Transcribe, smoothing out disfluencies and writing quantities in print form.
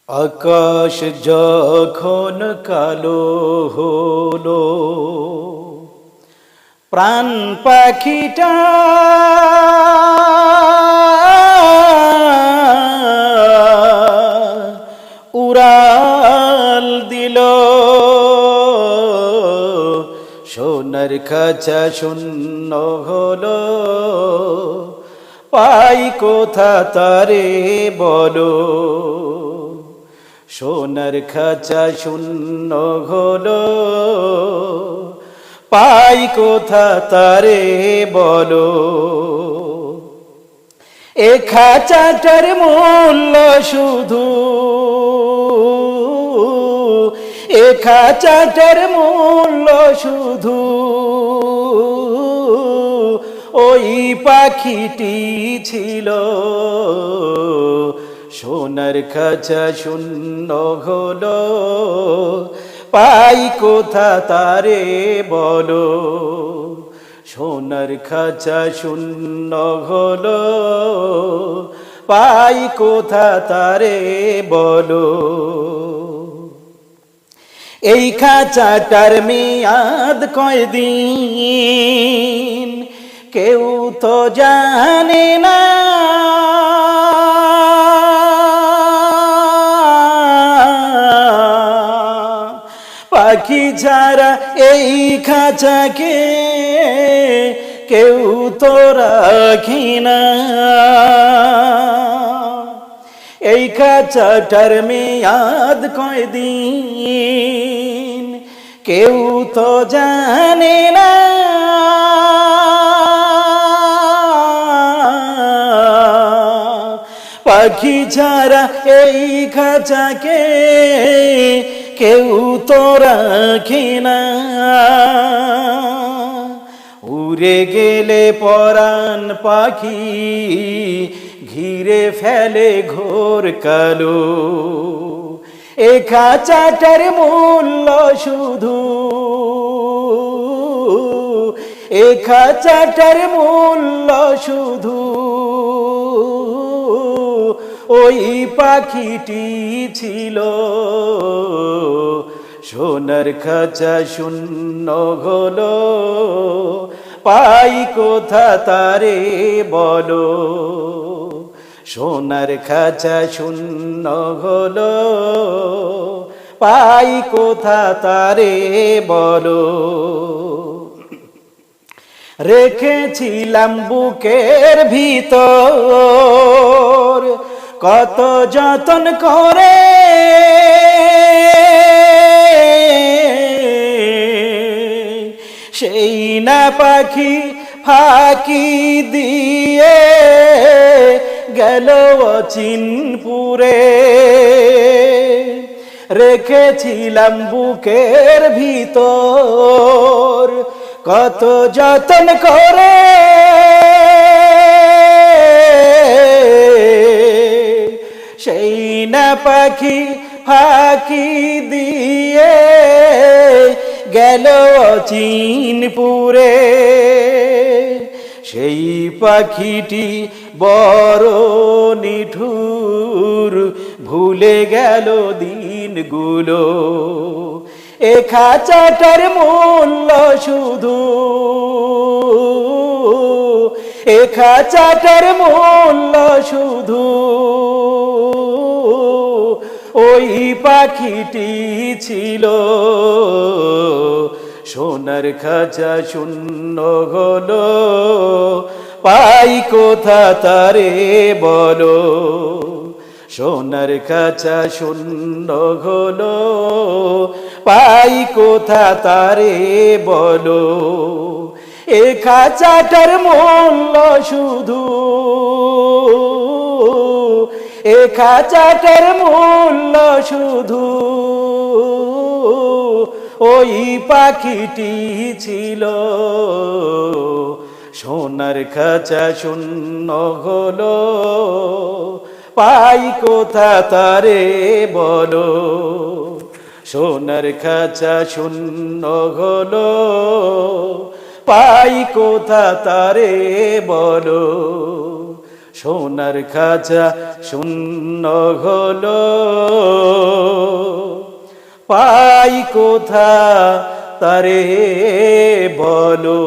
আকাশ যখন কালো হলো, প্রাণ পাখিটা উড়াল দিল। সোনার খাঁচা শূন্য হলো, পাই কোথা তারে বলো। সোনার খাঁচা শূন্য হলো, পাই কোথা তারে বলো। এ খাঁচাটার মূল্য শুধু, এ খাঁচাটার মূল্য শুধু ওই পাখিটি ছিল। সোনার খাঁচা শূন্য হলো, পাই কোথা তারে বলো। সোনার খাঁচা শূন্য হলো, পাই কোথা তারে বলো। এই খাঁচাটার মেয়াদ কয়দিন কেউ তো জানে না। পাখি ছাড়া এই খাঁচাকে কেউ তো রাখি না। এই খাঁচাটার মেয়াদ কয়দিন কেউ তো জানে না। পাখি ছাড়া এই খাঁচাকে কেউ তো রাখে না। উড়ে গেলে পরাণ পাখি ঘিরে ফেলে ঘোর কালো। এ খাঁচাটার মূল্য শুধু, এ খাঁচাটার মূল্য শুধু ওই পাখিটি ছিল। সোনার খাঁচা শূন্য হলো, পাই কোথা তারে বলো। সোনার খাঁচা শূন্য হলো, পাই কোথা তারে বলো। রেখেছিলাম বুকের ভিতর কত যতন করে, সেই না পাখি ফাঁকি দিয়ে গেল অচিনপুরে। রেখেছিলাম বুকের ভিতর কত যতন করে, সেই না পাখি ফাঁকি দিয়ে গেল অচিনপুরে। সেই পাখিটি বড় নিঠুর, ভুলে গেল দিনগুলো। এ খাঁচাটার মূল্য শুধু, এ খাঁচাটার মূল্য শুধু ওই পাখিটি ছিল। সোনার খাঁচা শূন্য হলো, পাই কোথা তারে বলো। সোনার খাঁচা শূন্য হলো, পাই কোথা তারে বলো। এ খাঁচাটার মূল্য শুধু, এ খাঁচাটার মূল্য শুধু ওই পাখিটি ছিল। সোনার খাঁচা শূন্য হলো, পাই কোথা তারে বলো। সোনার খাঁচা শূন্য হলো, পাই কোথা তারে বলো। সোনার খাঁচা শূন্য হলো, পাই কোথা তারে বলো।